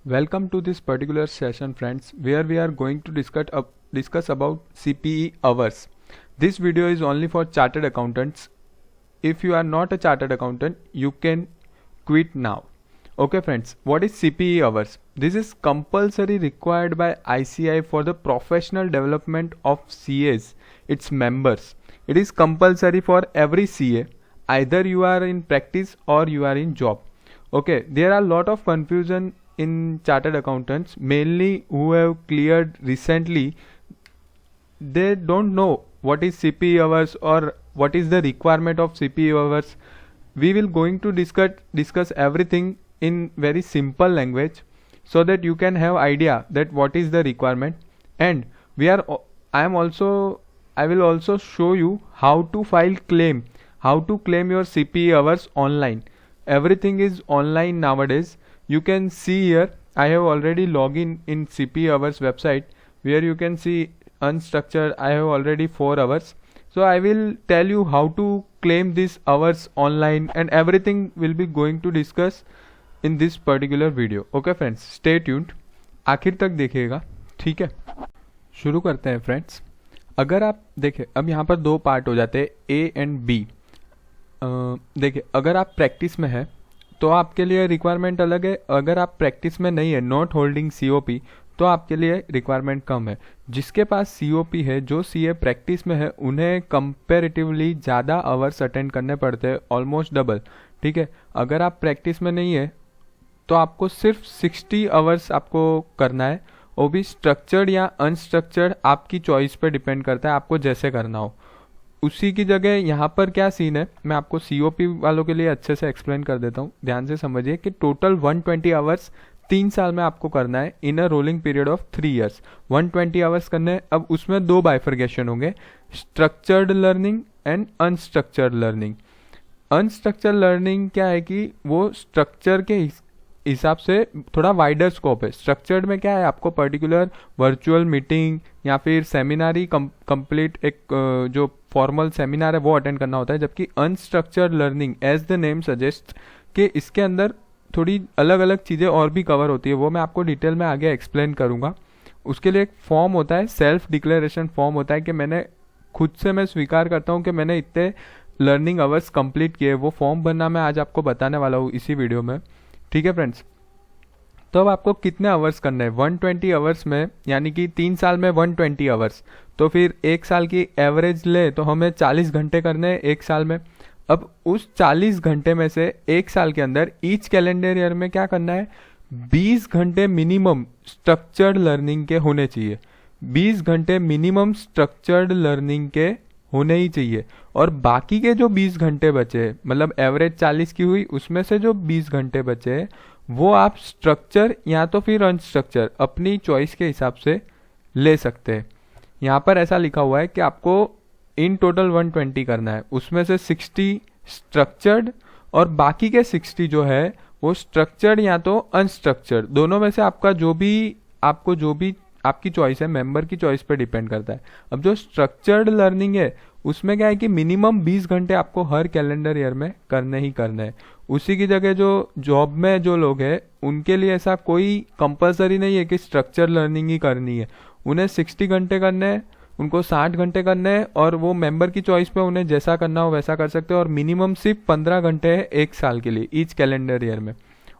Welcome to this particular session, friends, where we are going to discuss about CPE hours. This video is only for chartered accountants. If you are not a chartered accountant, you can quit now. Okay, friends, what is CPE hours? This is compulsory required by ICAI for the professional development of CAs, its members. It is compulsory for every CA, either you are in practice or you are in job. Okay, there are a lot of confusion in chartered accountants, mainly who have cleared recently. They don't know what is CPE hours or what is the requirement of CPE hours. We will going to discuss everything in very simple language so that you can have idea that what is the requirement, and I will also show you how to how to claim your CPE hours online. Everything is online nowadays. You can see here I have already logged in CPE hours website, where you can see unstructured. I have already 4 hours. So I will tell you how to claim these hours online, and everything will be going to discuss in this particular video. Okay friends, stay tuned, आखिर तक देखिएगा, ठीक है। शुरू करते हैं friends. अगर आप देखें, अब यहाँ पर 2 पार्ट हो जाते हैं, ए एंड बी। देखिए, अगर आप प्रैक्टिस में है तो आपके लिए रिक्वायरमेंट अलग है, अगर आप प्रैक्टिस में नहीं है, नॉट होल्डिंग COP, तो आपके लिए रिक्वायरमेंट कम है। जिसके पास COP है, जो CA प्रैक्टिस में है, उन्हें कंपैरेटिवली ज़्यादा आवर्स अटेंड करने पड़ते हैं, ऑलमोस्ट डबल, ठीक है। अगर आप प्रैक्टिस में नहीं है तो आपको सिर्फ 60 आवर्स आपको करना है, वो भी स्ट्रक्चर्ड या अनस्ट्रक्चर्ड आपकी चॉइस पे डिपेंड करता है, आपको जैसे करना हो। उसी की जगह यहाँ पर क्या सीन है, मैं आपको COP वालों के लिए अच्छे से एक्सप्लेन कर देता हूँ। ध्यान से समझिए कि टोटल 120 आवर्स 3 साल में आपको करना है, in a rolling period of 3 years 120 hours करने हैं। अब उसमें 2 बाइफर्गेशन होंगे, structured learning and unstructured learning. Unstructured learning क्या है कि वो स्ट्रक्चर के हिसाब से थोड़ा वाइडर स्कोप है। स्ट्रक्चर्ड में क्या है, आपको पर्टिकुलर वर्चुअल मीटिंग या फिर सेमिनार ही कंप्लीट एक जो फॉर्मल सेमिनार है वो अटेंड करना होता है। जबकि unstructured learning, as the name suggest, कि इसके अंदर थोड़ी अलग अलग चीज़ें और भी कवर होती है, वो मैं आपको डिटेल में आगे एक्सप्लेन करूँगा। उसके लिए एक फॉर्म होता है, सेल्फ डिक्लेरेशन फॉर्म होता है, कि मैंने खुद से मैं स्वीकार करता हूँ कि मैंने इतने लर्निंग आवर्स कंप्लीट किए। वो फॉर्म भरना मैं आज आपको बताने वाला हूँ इसी वीडियो में, ठीक है फ्रेंड्स। तो अब आपको कितने आवर्स करना है 120 आवर्स में, यानी कि 3 साल में 120 आवर्स, तो फिर 1 साल की एवरेज ले तो हमें 40 घंटे करने हैं 1 साल में। अब उस 40 घंटे में से 1 साल के अंदर ईच कैलेंडर ईयर में क्या करना है, 20 घंटे मिनिमम स्ट्रक्चर्ड लर्निंग के होने चाहिए। 20 घंटे मिनिमम स्ट्रक्चर्ड लर्निंग के होने ही चाहिए, और बाकी के जो 20 घंटे बचे, मतलब एवरेज 40 की हुई, उसमें से जो 20 घंटे बचे वो आप स्ट्रक्चर या तो फिर अनस्ट्रक्चर अपनी चॉइस के हिसाब से ले सकते हैं। यहाँ पर ऐसा लिखा हुआ है कि आपको इन टोटल 120 करना है, उसमें से 60 स्ट्रक्चर्ड और बाकी के 60 जो है वो स्ट्रक्चर्ड या तो अनस्ट्रक्चर्ड, दोनों में से आपका जो भी आपकी चॉइस है, मेंबर की चॉइस पे डिपेंड करता है। अब जो स्ट्रक्चर्ड लर्निंग है उसमें क्या है कि मिनिमम 20 घंटे आपको हर कैलेंडर ईयर में करने ही करने हैं। उसी की जगह जो जॉब में जो लोग हैं उनके लिए ऐसा कोई कंपलसरी नहीं है कि स्ट्रक्चर लर्निंग ही करनी है, उन्हें 60 घंटे करने हैं, उनको 60 घंटे करने हैं, और वो मेंबर की चॉइस पे उन्हें जैसा करना हो वैसा कर सकते हो। और मिनिमम सिर्फ 15 घंटे है 1 साल के लिए ईच कैलेंडर ईयर में।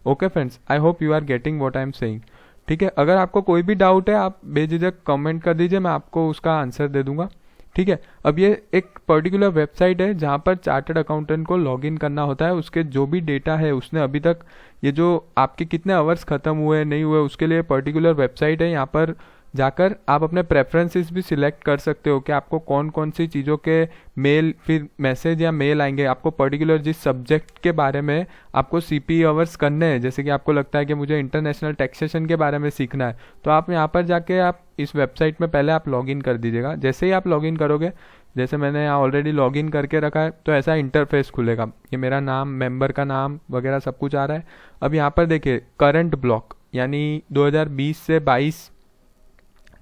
Okay friends, I hope you are getting what I am saying, ठीक है। अगर आपको कोई भी डाउट है आप बेझिझक कमेंट कर दीजिए, मैं आपको उसका आंसर दे दूंगा, ठीक है। अब ये एक पर्टिकुलर वेबसाइट है जहाँ पर चार्टर्ड अकाउंटेंट को लॉगिन करना होता है। उसके जो भी डेटा है, उसने अभी तक ये जो आपके कितने आवर्स ख़त्म हुए नहीं हुए, उसके लिए पर्टिकुलर वेबसाइट है। यहाँ पर जाकर आप अपने प्रेफरेंसेस भी सिलेक्ट कर सकते हो कि आपको कौन कौन सी चीज़ों के मेल, फिर मैसेज या मेल आएंगे, आपको पर्टिकुलर जिस सब्जेक्ट के बारे में आपको CPE आवर्स करने हैं। जैसे कि आपको लगता है कि मुझे इंटरनेशनल टैक्सेशन के बारे में सीखना है, तो आप यहाँ पर जाके आप इस वेबसाइट में पहले आप लॉगिन कर दीजिएगा। जैसे ही आप लॉगिन करोगे, जैसे मैंने यहाँ ऑलरेडी लॉगिन करके रखा है, तो ऐसा इंटरफेस खुलेगा, ये मेरा नाम, मेंबर का नाम वगैरह सब कुछ आ रहा है। अब यहाँ पर देखिए करंट ब्लॉक, यानी 2020 से 22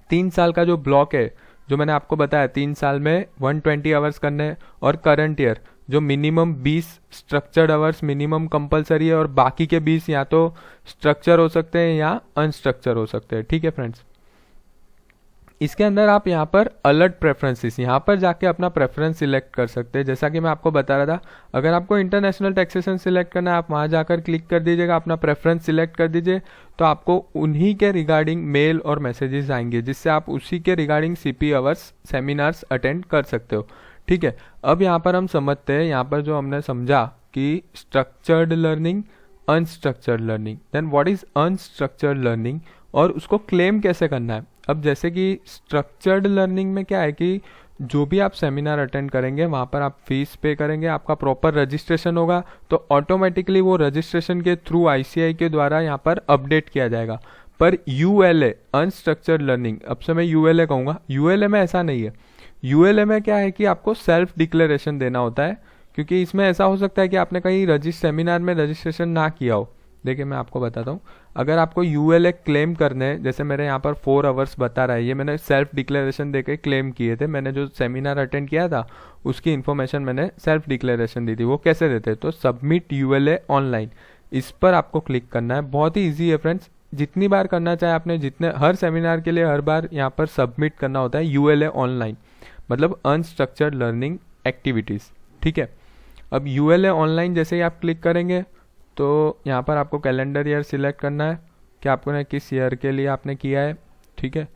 3 साल का जो ब्लॉक है, जो मैंने आपको बताया 3 साल में 120 आवर्स करने हैं, और करंट ईयर जो minimum 20 structured hours minimum compulsory है और बाकी के 20 या तो स्ट्रक्चर हो सकते हैं या अनस्ट्रक्चर हो सकते हैं। ठीक है फ्रेंड्स, इसके अंदर आप यहाँ पर अलर्ट प्रेफरेंसेस, यहाँ पर जाके अपना प्रेफरेंस सिलेक्ट कर सकते हैं। जैसा कि मैं आपको बता रहा था, अगर आपको इंटरनेशनल टैक्सेशन सिलेक्ट करना है, आप वहाँ जाकर क्लिक कर दीजिएगा, अपना प्रेफरेंस सिलेक्ट कर दीजिए, तो आपको उन्हीं के रिगार्डिंग मेल और मैसेजेस आएंगे, जिससे आप उसी के regarding CP hours seminars attend कर सकते हो। ठीक है, अब यहाँ पर हम समझते हैं, यहाँ पर जो हमने समझा कि structured learning, unstructured learning, then what is unstructured learning और उसको क्लेम कैसे करना है। अब जैसे कि स्ट्रक्चर्ड लर्निंग में क्या है कि जो भी आप सेमिनार अटेंड करेंगे वहाँ पर आप फीस पे करेंगे, आपका प्रॉपर रजिस्ट्रेशन होगा, तो ऑटोमेटिकली वो रजिस्ट्रेशन के थ्रू आईसीआई के द्वारा यहाँ पर अपडेट किया जाएगा। पर यूएलए अनस्ट्रक्चर्ड लर्निंग, अब से मैं यूएलए कहूँगा, यूएलए में ऐसा नहीं है। यूएलए में क्या है कि आपको सेल्फ डिक्लेरेशन देना होता है, क्योंकि इसमें ऐसा हो सकता है कि आपने कहीं सेमिनार में रजिस्ट्रेशन ना किया हो। देखिए मैं आपको बताता हूँ, अगर आपको यूएलए क्लेम करने हैं, जैसे मेरे यहाँ पर 4 आवर्स बता रहा है, ये मैंने सेल्फ डिक्लेरेशन देके क्लेम किए थे। मैंने जो सेमिनार अटेंड किया था उसकी इन्फॉर्मेशन मैंने सेल्फ डिक्लेरेशन दी थी। वो कैसे देते, तो सबमिट यूएलए ऑनलाइन, इस पर आपको क्लिक करना है। बहुत ही ईजी है फ्रेंड्स, जितनी बार करना चाहे आपने, जितने हर सेमिनार के लिए हर बार यहाँ पर सबमिट करना होता है यूएलए ऑनलाइन, मतलब अनस्ट्रक्चर्ड लर्निंग एक्टिविटीज़। ठीक है, अब यूएलए ऑनलाइन जैसे ही आप क्लिक करेंगे तो यहाँ पर आपको कैलेंडर ईयर सिलेक्ट करना है कि आपने किस ईयर के लिए आपने किया है। ठीक है,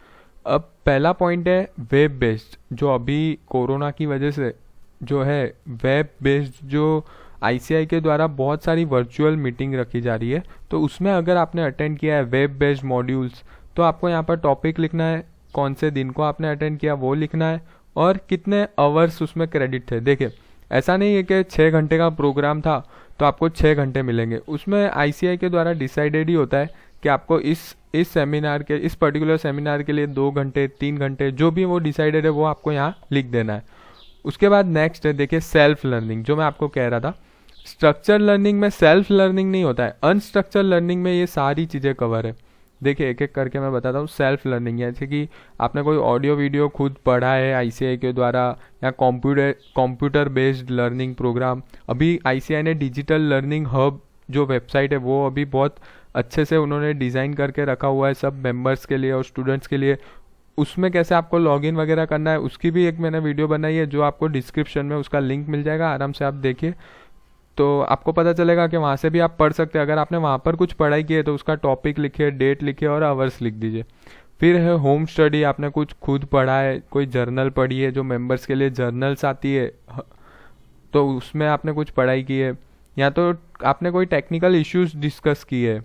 अब पहला पॉइंट है वेब बेस्ड, जो अभी कोरोना की वजह से जो है वेब बेस्ड जो आईसीआई के द्वारा बहुत सारी वर्चुअल मीटिंग रखी जा रही है, तो उसमें अगर आपने अटेंड किया है वेब बेस्ड मॉड्यूल्स, तो आपको यहाँ पर टॉपिक लिखना है, कौन से दिन को आपने अटेंड किया वो लिखना है, और कितने आवर्स उसमें क्रेडिट थे। देखिए ऐसा नहीं है कि 6 घंटे का प्रोग्राम था तो आपको 6 घंटे मिलेंगे, उसमें आईसीआई के द्वारा डिसाइडेड ही होता है कि आपको इस सेमिनार के, इस पर्टिकुलर सेमिनार के लिए 2 घंटे 3 घंटे जो भी वो डिसाइडेड है वो आपको यहाँ लिख देना है। उसके बाद नेक्स्ट है, देखिए सेल्फ लर्निंग, जो मैं आपको कह रहा था, स्ट्रक्चर लर्निंग में सेल्फ लर्निंग नहीं होता है, अनस्ट्रक्चर लर्निंग में ये सारी चीज़ें कवर है। देखिए एक एक करके मैं बताता हूँ। सेल्फ लर्निंग जैसे कि आपने कोई ऑडियो वीडियो खुद पढ़ा है आईसीआई के द्वारा, या कंप्यूटर बेस्ड लर्निंग प्रोग्राम। अभी आईसीआई ने डिजिटल लर्निंग हब जो वेबसाइट है वो अभी बहुत अच्छे से उन्होंने डिज़ाइन करके रखा हुआ है सब मेंबर्स के लिए और स्टूडेंट्स के लिए। उसमें कैसे आपको लॉगिन वगैरह करना है उसकी भी एक मैंने वीडियो बनाई है, जो आपको डिस्क्रिप्शन में उसका लिंक मिल जाएगा, आराम से आप देखिए तो आपको पता चलेगा कि वहाँ से भी आप पढ़ सकते हैं। अगर आपने वहाँ पर कुछ पढ़ाई की है तो उसका टॉपिक लिखिए, डेट लिखिए और आवर्स लिख दीजिए। फिर है होम स्टडी, आपने कुछ खुद पढ़ा है, कोई जर्नल पढ़ी है, जो मेंबर्स के लिए जर्नल्स आती है तो उसमें आपने कुछ पढ़ाई की है, या तो आपने कोई टेक्निकल इश्यूज डिस्कस किए है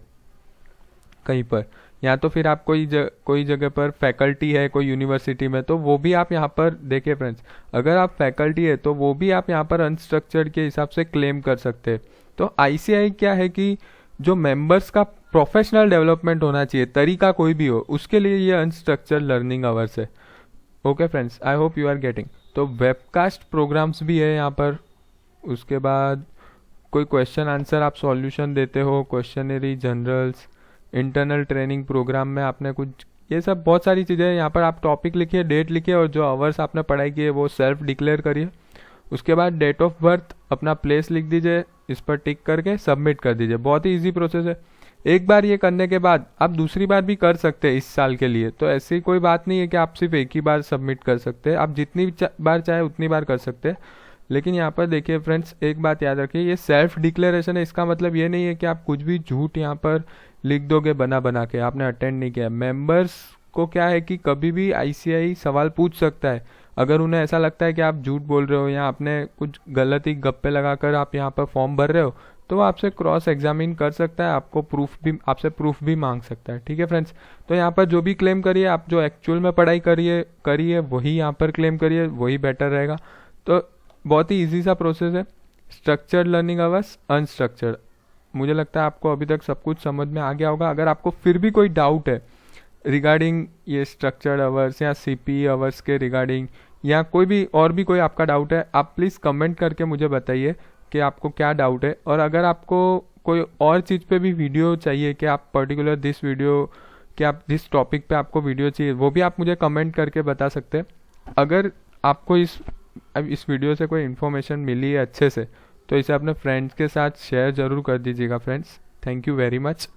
कहीं पर, या तो फिर आप कोई जगह पर फैकल्टी है कोई यूनिवर्सिटी में, तो वो भी आप यहाँ पर देखिए फ्रेंड्स, अगर आप फैकल्टी है तो वो भी आप यहाँ पर अनस्ट्रक्चर्ड के हिसाब से क्लेम कर सकते हैं। तो आईसीआई क्या है कि जो मेंबर्स का प्रोफेशनल डेवलपमेंट होना चाहिए, तरीका कोई भी हो, उसके लिए ये अनस्ट्रक्चर्ड लर्निंग आवर्स है। Okay friends, I hope you are getting. तो वेबकास्ट प्रोग्राम्स भी है यहाँ पर। उसके बाद कोई क्वेश्चन आंसर आप सॉल्यूशन देते हो, questionnaire, journals, internal training program में आपने कुछ, ये सब बहुत सारी चीज़ें हैं। यहाँ पर आप टॉपिक लिखिए, डेट लिखिए और जो आवर्स आपने पढ़ाई की है वो सेल्फ डिक्लेयर करिए। उसके बाद डेट ऑफ बर्थ, अपना प्लेस लिख दीजिए, इस पर टिक करके सबमिट कर दीजिए। बहुत ही इजी प्रोसेस है। एक बार ये करने के बाद आप दूसरी बार भी कर सकते हैं इस साल के लिए, तो ऐसी कोई बात नहीं है कि आप सिर्फ एक ही बार सबमिट कर सकते हैं, आप जितनी बार चाहे उतनी बार कर सकते हैं। लेकिन यहाँ पर देखिए फ्रेंड्स, एक बात याद रखिए, ये सेल्फ डिक्लेरेशन है, इसका मतलब ये नहीं है कि आप कुछ भी झूठ यहाँ पर लिख दोगे बना के, आपने अटेंड नहीं किया। मेंबर्स को क्या है कि कभी भी आईसीआई सवाल पूछ सकता है, अगर उन्हें ऐसा लगता है कि आप झूठ बोल रहे हो या आपने कुछ गलत ही गप्पे लगाकर आप यहाँ पर फॉर्म भर रहे हो, तो वो आपसे क्रॉस एग्जामिन कर सकता है, आपको आपसे प्रूफ भी मांग सकता है। ठीक है फ्रेंड्स, तो यहाँ पर जो भी क्लेम करिए, आप जो एक्चुअल में पढ़ाई करिए वही यहाँ पर क्लेम करिए, वही बेटर रहेगा। तो बहुत ही ईजी सा प्रोसेस है, स्ट्रक्चर्ड लर्निंग आवर्स, अनस्ट्रक्चर्ड। मुझे लगता है आपको अभी तक सब कुछ समझ में आ गया होगा। अगर आपको फिर भी कोई डाउट है रिगार्डिंग ये स्ट्रक्चर्ड आवर्स या सीपीई आवर्स के रिगार्डिंग, या कोई आपका डाउट है, आप प्लीज़ कमेंट करके मुझे बताइए कि आपको क्या डाउट है। और अगर आपको कोई और चीज़ पे भी वीडियो चाहिए कि आप पर्टिकुलर दिस वीडियो, कि आप जिस टॉपिक पे आपको वीडियो चाहिए, वो भी आप मुझे कमेंट करके बता सकते हैं। अगर आपको इस अब इस वीडियो से कोई इन्फॉर्मेशन मिली है अच्छे से, तो इसे अपने फ्रेंड्स के साथ शेयर ज़रूर कर दीजिएगा friends. Thank you very much.